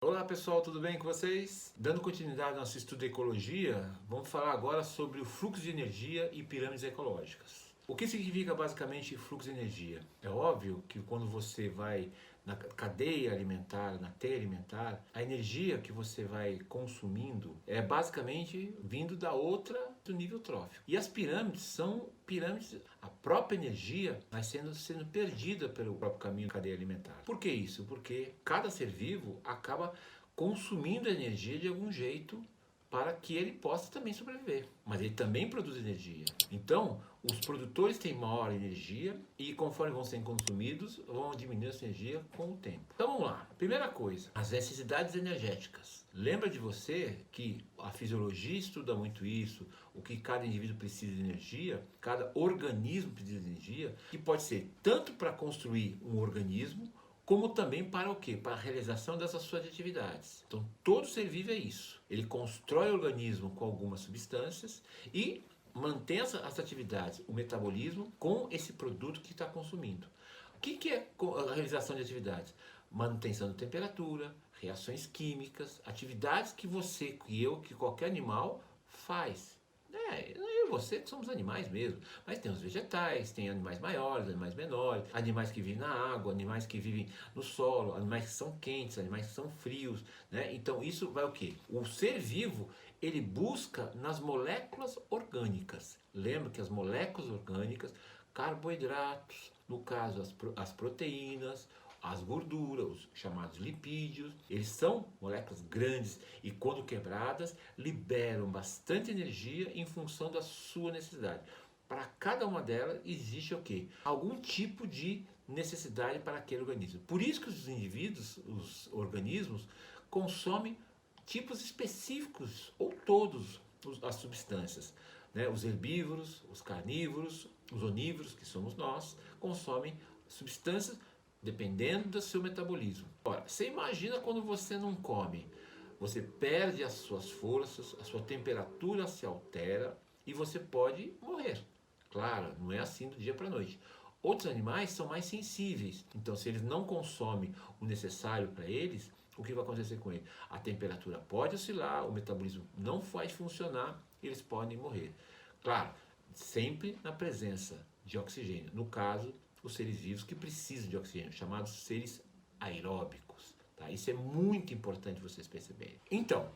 Olá pessoal, tudo bem com vocês? Dando continuidade ao nosso estudo de ecologia, vamos falar agora sobre o fluxo de energia e pirâmides ecológicas. O que significa basicamente fluxo de energia? É óbvio que quando você vai na cadeia alimentar, na teia alimentar, a energia que você vai consumindo é basicamente vindo do nível trófico. E as pirâmides são pirâmides, a própria energia vai sendo perdida pelo próprio caminho da cadeia alimentar. Por que isso? Porque cada ser vivo acaba consumindo energia de algum jeito para que ele possa também sobreviver. Mas ele também produz energia. Então, os produtores têm maior energia e conforme vão sendo consumidos, vão diminuindo essa energia com o tempo. Então vamos lá. Primeira coisa, as necessidades energéticas. Lembra de você que a fisiologia estuda muito isso, o que cada indivíduo precisa de energia, cada organismo precisa de energia, que pode ser tanto para construir um organismo, como também para o quê? Para a realização dessas suas atividades. Então, todo ser vivo é isso. Ele constrói o organismo com algumas substâncias e mantém as atividades, o metabolismo, com esse produto que está consumindo. O que é a realização de atividades? Manutenção da temperatura, reações químicas, atividades que você, que eu, que qualquer animal faz. Eu e você que somos animais mesmo, mas tem os vegetais, tem animais maiores, animais menores, animais que vivem na água, animais que vivem no solo, animais que são quentes, animais que são frios, né? Então isso vai o quê? O ser vivo, ele busca nas moléculas orgânicas. Lembra que as moléculas orgânicas, carboidratos, no caso as proteínas, as gorduras, os chamados lipídios, eles são moléculas grandes e quando quebradas liberam bastante energia em função da sua necessidade. Para cada uma delas existe o quê? Algum tipo de necessidade para aquele organismo. Por isso que os indivíduos, os organismos, consomem tipos específicos ou todos as substâncias. Né? Os herbívoros, os carnívoros, os onívoros, que somos nós, consomem substâncias dependendo do seu metabolismo. Ora, você imagina quando você não come, você perde as suas forças, a sua temperatura se altera e você pode morrer. Claro, não é assim do dia para a noite. Outros animais são mais sensíveis, então se eles não consomem o necessário para eles, o que vai acontecer com eles? A temperatura pode oscilar, o metabolismo não vai funcionar, eles podem morrer. Claro, sempre na presença de oxigênio. No caso, os seres vivos que precisam de oxigênio, chamados seres aeróbicos. Tá? Isso é muito importante vocês perceberem. Então,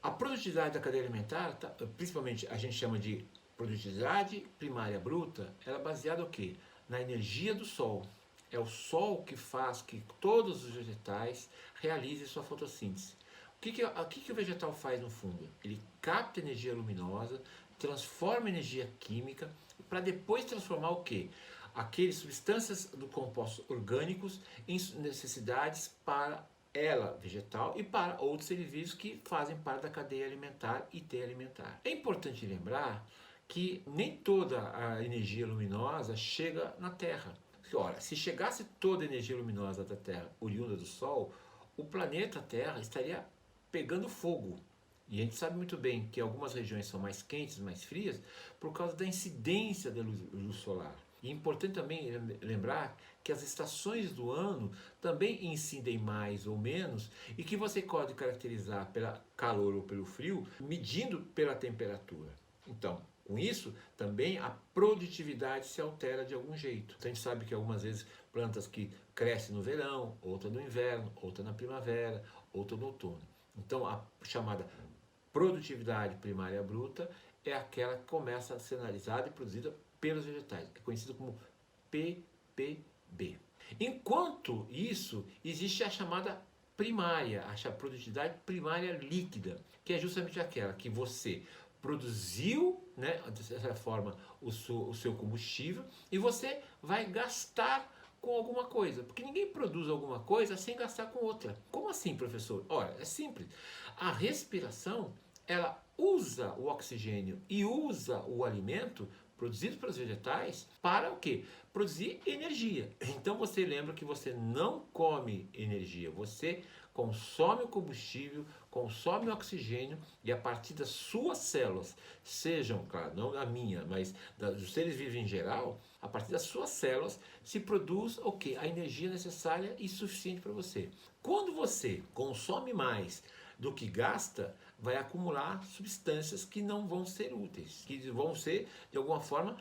a produtividade da cadeia alimentar, principalmente a gente chama de produtividade primária bruta, ela é baseada no quê? Na energia do sol. É o sol que faz que todos os vegetais realizem sua fotossíntese. O que o vegetal faz no fundo? Ele capta energia luminosa, transforma energia química, para depois transformar o quê? Aquelas substâncias do compostos orgânicos em necessidades para ela, vegetal, e para outros seres vivos que fazem parte da cadeia alimentar e teia alimentar. É importante lembrar que nem toda a energia luminosa chega na Terra. Ora, se chegasse toda a energia luminosa da Terra oriunda do Sol, o planeta Terra estaria pegando fogo. E a gente sabe muito bem que algumas regiões são mais quentes, mais frias, por causa da incidência da luz solar. E é importante também lembrar que as estações do ano também incidem mais ou menos e que você pode caracterizar pelo calor ou pelo frio, medindo pela temperatura. Então, com isso, também a produtividade se altera de algum jeito. Então, a gente sabe que algumas vezes plantas que crescem no verão, outra no inverno, outra na primavera, outra no outono. Então, a chamada produtividade primária bruta é aquela que começa a ser analisada e produzida pelos vegetais, é conhecido como PPB. Enquanto isso, existe a chamada primária, a produtividade primária líquida, que é justamente aquela que você produziu, né, dessa forma, o seu combustível e você vai gastar com alguma coisa, porque ninguém produz alguma coisa sem gastar com outra. Como assim, professor? Ora, é simples. A respiração, ela usa o oxigênio e usa o alimento produzido pelos vegetais para o quê? Produzir energia. Então você lembra que você não come energia, você consome o combustível, consome o oxigênio e a partir das suas células, sejam, claro, não a minha, mas dos seres vivos em geral, a partir das suas células se produz o quê? A energia necessária e suficiente para você. Quando você consome mais do que gasta, vai acumular substâncias que não vão ser úteis, que vão ser, de alguma forma,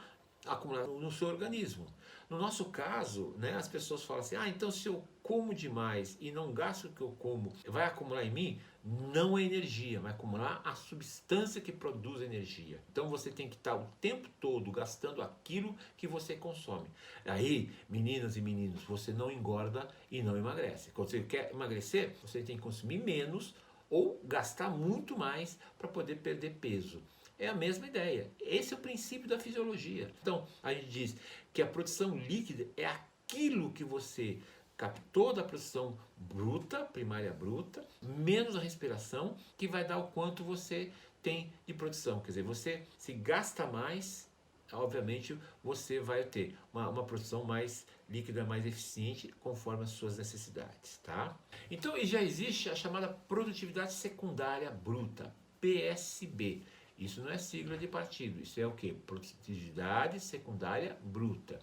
acumuladas no seu organismo. No nosso caso, né, as pessoas falam assim, então se eu como demais e não gasto o que eu como, vai acumular em mim? Não é energia, vai acumular a substância que produz energia. Então você tem que estar o tempo todo gastando aquilo que você consome. Aí, meninas e meninos, você não engorda e não emagrece. Quando você quer emagrecer, você tem que consumir menos ou gastar muito mais para poder perder peso. É a mesma ideia. Esse é o princípio da fisiologia. Então, a gente diz que a produção líquida é aquilo que você captou da produção bruta, primária bruta, menos a respiração, que vai dar o quanto você tem de produção. Quer dizer, você se gasta mais, obviamente você vai ter uma produção mais líquida, mais eficiente, conforme as suas necessidades, tá? Então, e já existe a chamada produtividade secundária bruta, PSB. Isso não é sigla de partido, isso é o que? Produtividade secundária bruta.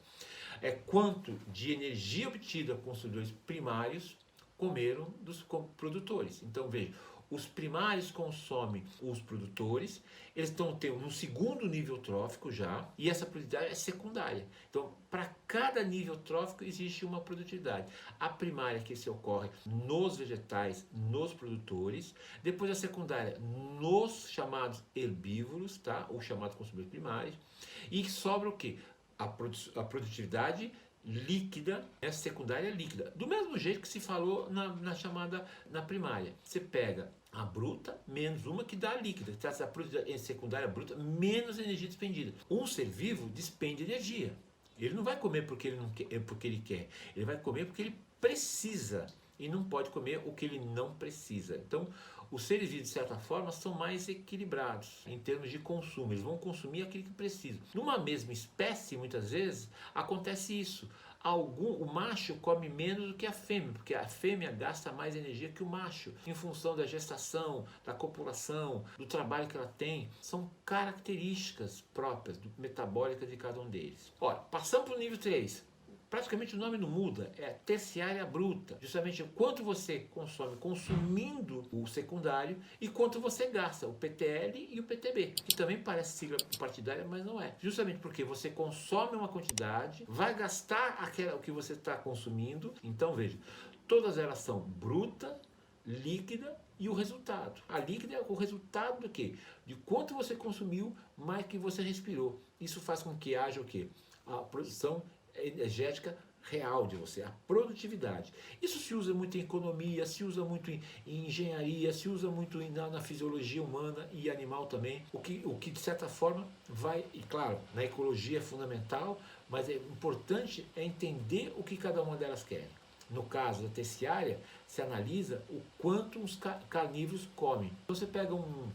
É quanto de energia obtida com consumidores primários comeram dos produtores. Então veja, os primários consomem os produtores, eles estão tendo um segundo nível trófico já, e essa produtividade é secundária. Então, para cada nível trófico existe uma produtividade. A primária que se ocorre nos vegetais, nos produtores, depois a secundária nos chamados herbívoros, tá? Ou chamados consumidores primários, e sobra o quê? A produtividade líquida, é secundária líquida. Do mesmo jeito que se falou na primária. Você pega a bruta menos uma que dá a líquida. A produtividade secundária bruta menos energia despendida. Um ser vivo despende energia. Ele não vai comer porque ele, não quer, porque ele quer. Ele vai comer porque ele precisa. E não pode comer o que ele não precisa. Então, os seres vivos, de certa forma, são mais equilibrados em termos de consumo. Eles vão consumir aquilo que precisam. Numa mesma espécie, muitas vezes, acontece isso. O macho come menos do que a fêmea, porque a fêmea gasta mais energia que o macho, em função da gestação, da copulação, do trabalho que ela tem. São características próprias, metabólicas de cada um deles. Ora, passando para o nível 3. Praticamente o nome não muda, é terciária bruta. Justamente o quanto você consome consumindo o secundário e quanto você gasta, o PTL e o PTB, que também parece sigla partidária, mas não é. Justamente porque você consome uma quantidade, vai gastar o que você está consumindo. Então veja, todas elas são bruta, líquida e o resultado. A líquida é o resultado do quê? De quanto você consumiu, mais que você respirou. Isso faz com que haja o quê? A produção energética real de você, a produtividade. Isso se usa muito em economia, se usa muito em engenharia, se usa muito na fisiologia humana e animal também, o que de certa forma vai, e claro, na ecologia é fundamental, mas é importante entender o que cada uma delas quer. No caso da terciária, se analisa o quanto os carnívoros comem. Você pega um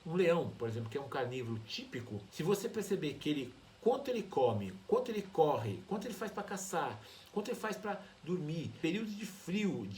leão, por exemplo, que é um carnívoro típico, se você perceber que quanto ele come, quanto ele corre, quanto ele faz para caçar, quanto ele faz para dormir, período de frio,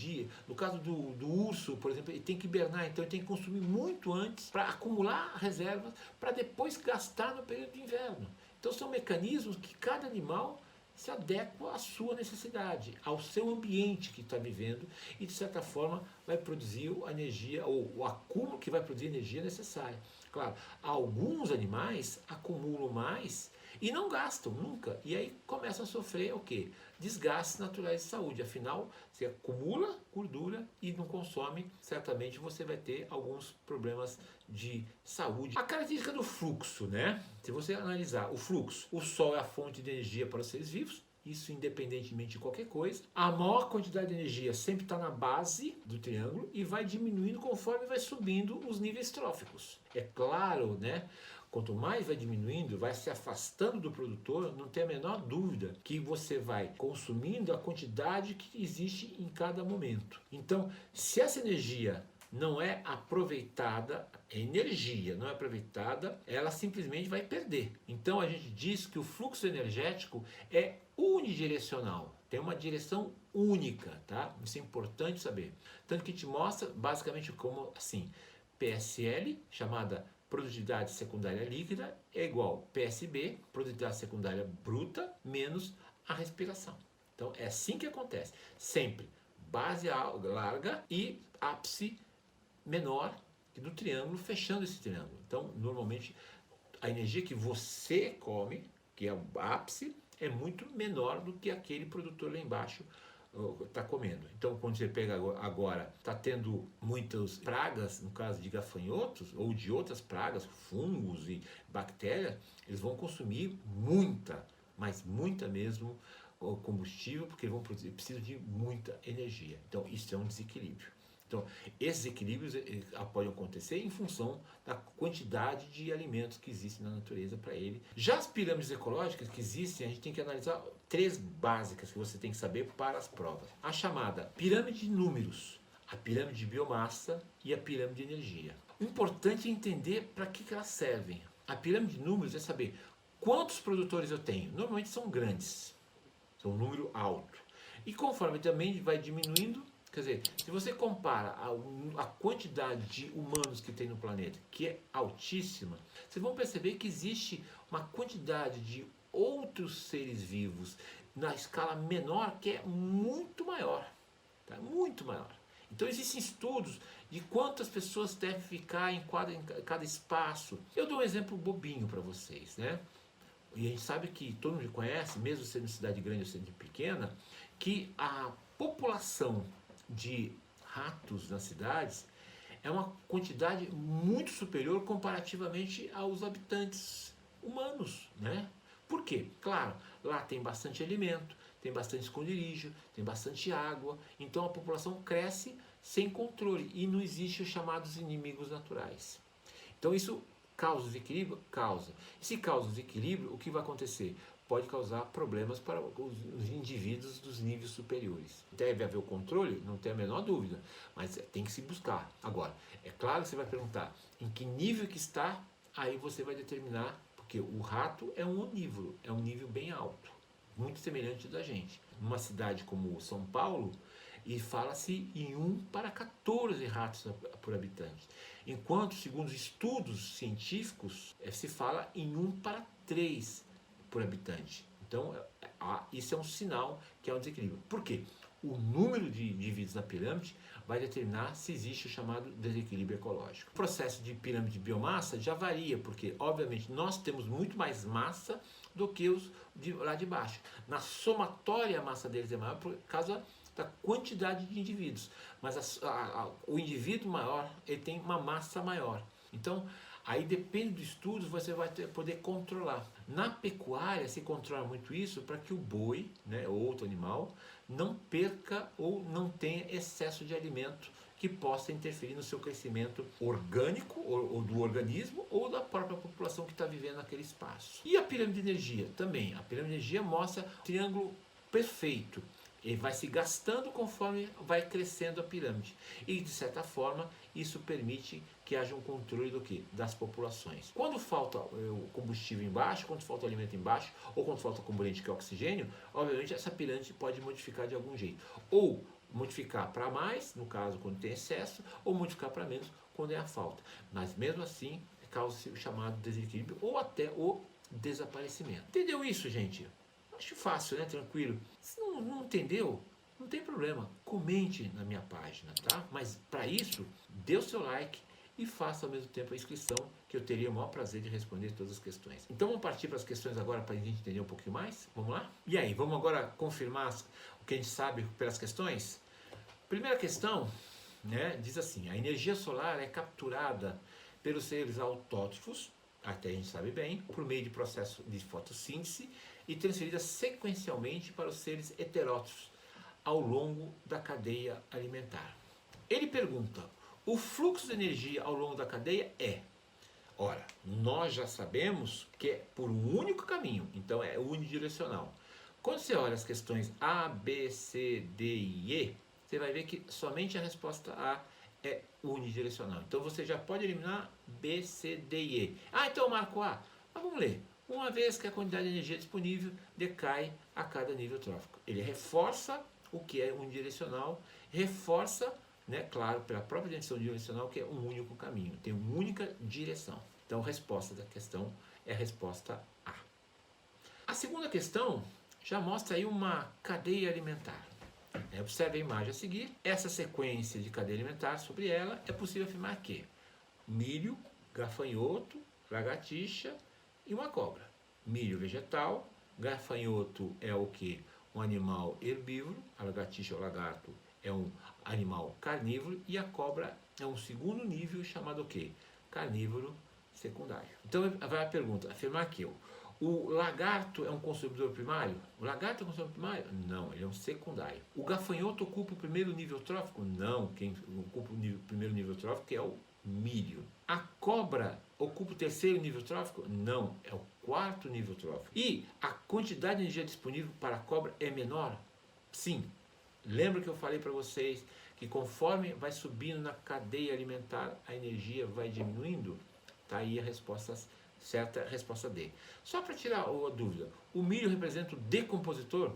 no caso do urso, por exemplo, ele tem que hibernar, então ele tem que consumir muito antes para acumular reservas, para depois gastar no período de inverno. Então são mecanismos que cada animal se adequa à sua necessidade, ao seu ambiente que está vivendo e de certa forma vai produzir a energia, ou o acúmulo que vai produzir a energia necessária. Claro, alguns animais acumulam mais e não gastam nunca. E aí começam a sofrer o quê? Desgastes naturais de saúde. Afinal, você acumula gordura e não consome, certamente você vai ter alguns problemas de saúde. A característica do fluxo, né? Se você analisar o fluxo, o Sol é a fonte de energia para os seres vivos, isso independentemente de qualquer coisa. A maior quantidade de energia sempre está na base do triângulo e vai diminuindo conforme vai subindo os níveis tróficos. É claro, né? Quanto mais vai diminuindo, vai se afastando do produtor, não tem a menor dúvida que você vai consumindo a quantidade que existe em cada momento. Então, se essa energia não é aproveitada, energia não é aproveitada, ela simplesmente vai perder. Então a gente diz que o fluxo energético é unidirecional, tem uma direção única, tá? Isso é importante saber. Tanto que te mostra basicamente como assim, PSL, chamada produtividade secundária líquida, é igual PSB, produtividade secundária bruta, menos a respiração. Então é assim que acontece. Sempre base larga e ápice menor do triângulo, fechando esse triângulo. Então, normalmente, a energia que você come, que é o ápice, é muito menor do que aquele produtor lá embaixo está comendo. Então, quando você pega agora, está tendo muitas pragas, no caso de gafanhotos, ou de outras pragas, fungos e bactérias, eles vão consumir muita, mas muita mesmo, combustível, porque eles vão produzir, precisam de muita energia. Então, isso é um desequilíbrio. Então, esses equilíbrios podem acontecer em função da quantidade de alimentos que existem na natureza para ele. Já as pirâmides ecológicas que existem, a gente tem que analisar 3 básicas que você tem que saber para as provas. A chamada pirâmide de números, a pirâmide de biomassa e a pirâmide de energia. O importante é entender para que elas servem. A pirâmide de números é saber quantos produtores eu tenho. Normalmente são grandes, são um número alto. E conforme também vai diminuindo, quer dizer, se você compara a quantidade de humanos que tem no planeta, que é altíssima, vocês vão perceber que existe uma quantidade de outros seres vivos na escala menor que é muito maior. Tá? Muito maior. Então existem estudos de quantas pessoas devem ficar em cada espaço. Eu dou um exemplo bobinho para vocês, né? E a gente sabe que todo mundo conhece, mesmo sendo cidade grande ou sendo pequena, que a população de ratos nas cidades é uma quantidade muito superior comparativamente aos habitantes humanos, né? Por quê? Claro, lá tem bastante alimento, tem bastante esconderijo, tem bastante água, então a população cresce sem controle e não existem os chamados inimigos naturais. Então isso causa desequilíbrio? Causa. E se causa desequilíbrio, o que vai acontecer? Pode causar problemas para os indivíduos dos níveis superiores. Deve haver o controle? Não tem a menor dúvida, mas tem que se buscar. Agora, é claro que você vai perguntar em que nível que está, aí você vai determinar, porque o rato é um onívoro, é um nível bem alto, muito semelhante da gente. Numa cidade como São Paulo, e fala-se em 1 para 14 ratos por habitante. Enquanto, segundo estudos científicos, se fala em 1 para 3 por habitante. Então, isso é um sinal que é um desequilíbrio. Por quê? O número de indivíduos na pirâmide vai determinar se existe o chamado desequilíbrio ecológico. O processo de pirâmide de biomassa já varia, porque, obviamente, nós temos muito mais massa do que os lá de baixo. Na somatória, a massa deles é maior por causa da quantidade de indivíduos, mas o indivíduo maior ele tem uma massa maior. Então, aí depende do estudo, você vai poder controlar. Na pecuária se controla muito isso para que o boi, né, ou outro animal, não perca ou não tenha excesso de alimento que possa interferir no seu crescimento orgânico, ou do organismo, ou da própria população que está vivendo naquele espaço. E a pirâmide de energia? Também. A pirâmide de energia mostra o triângulo perfeito. Ele vai se gastando conforme vai crescendo a pirâmide. E, de certa forma, isso permite que haja um controle do quê? Das populações. Quando falta o combustível embaixo, quando falta o alimento embaixo, ou quando falta o componente que é o oxigênio, obviamente essa pirâmide pode modificar de algum jeito. Ou modificar para mais, no caso quando tem excesso, ou modificar para menos quando é a falta. Mas mesmo assim, causa-se o chamado desequilíbrio ou até o desaparecimento. Entendeu isso, gente? Acho fácil, né? Tranquilo. Se não entendeu, não tem problema. Comente na minha página, tá? Mas para isso, dê o seu like e faça ao mesmo tempo a inscrição, que eu teria o maior prazer de responder todas as questões. Então vamos partir para as questões agora para a gente entender um pouquinho mais? Vamos lá? E aí, vamos agora confirmar o que a gente sabe pelas questões? Primeira questão, né, diz assim: a energia solar é capturada pelos seres autótrofos, até a gente sabe bem, por meio de processo de fotossíntese e transferida sequencialmente para os seres heterótrofos ao longo da cadeia alimentar. Ele pergunta: o fluxo de energia ao longo da cadeia é? Ora, nós já sabemos que é por um único caminho, então é unidirecional. Quando você olha as questões A, B, C, D e E, você vai ver que somente a resposta A é unidirecional. Então você já pode eliminar B, C, D e E. Ah, então eu marco A. Mas vamos ler. Uma vez que a quantidade de energia disponível decai a cada nível trófico. Ele reforça o que é unidirecional, reforça, né, claro, pela própria definição unidirecional, que é um único caminho, tem uma única direção. Então a resposta da questão é a resposta A. A segunda questão já mostra aí uma cadeia alimentar. Observe a imagem a seguir. Essa sequência de cadeia alimentar, sobre ela, é possível afirmar que milho, gafanhoto, lagartixa e uma cobra. Milho vegetal, gafanhoto é o que? Um animal herbívoro, a lagartixa ou lagarto é um animal carnívoro e a cobra é um segundo nível chamado o quê? Carnívoro secundário. Então vai a pergunta, afirmar que o lagarto é um consumidor primário? O lagarto é um consumidor primário? Não, ele é um secundário. O gafanhoto ocupa o primeiro nível trófico? Não, quem ocupa o primeiro nível trófico é o milho. A cobra ocupa o terceiro nível trófico? Não, é o quarto nível trófico. E a quantidade de energia disponível para a cobra é menor? Sim. Lembra que eu falei para vocês que conforme vai subindo na cadeia alimentar, a energia vai diminuindo? Tá aí a resposta certa, a resposta D. Só para tirar a dúvida, o milho representa o decompositor?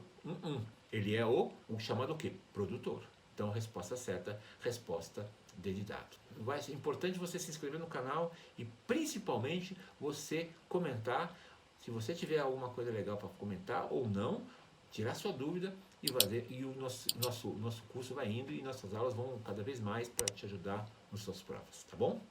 Ele é o chamado o quê? Produtor. Então, a resposta certa, resposta D de dado. Vai ser importante você se inscrever no canal e principalmente você comentar. Se você tiver alguma coisa legal para comentar ou não, tirar sua dúvida e fazer. E o nosso curso vai indo e nossas aulas vão cada vez mais para te ajudar nas suas provas, tá bom?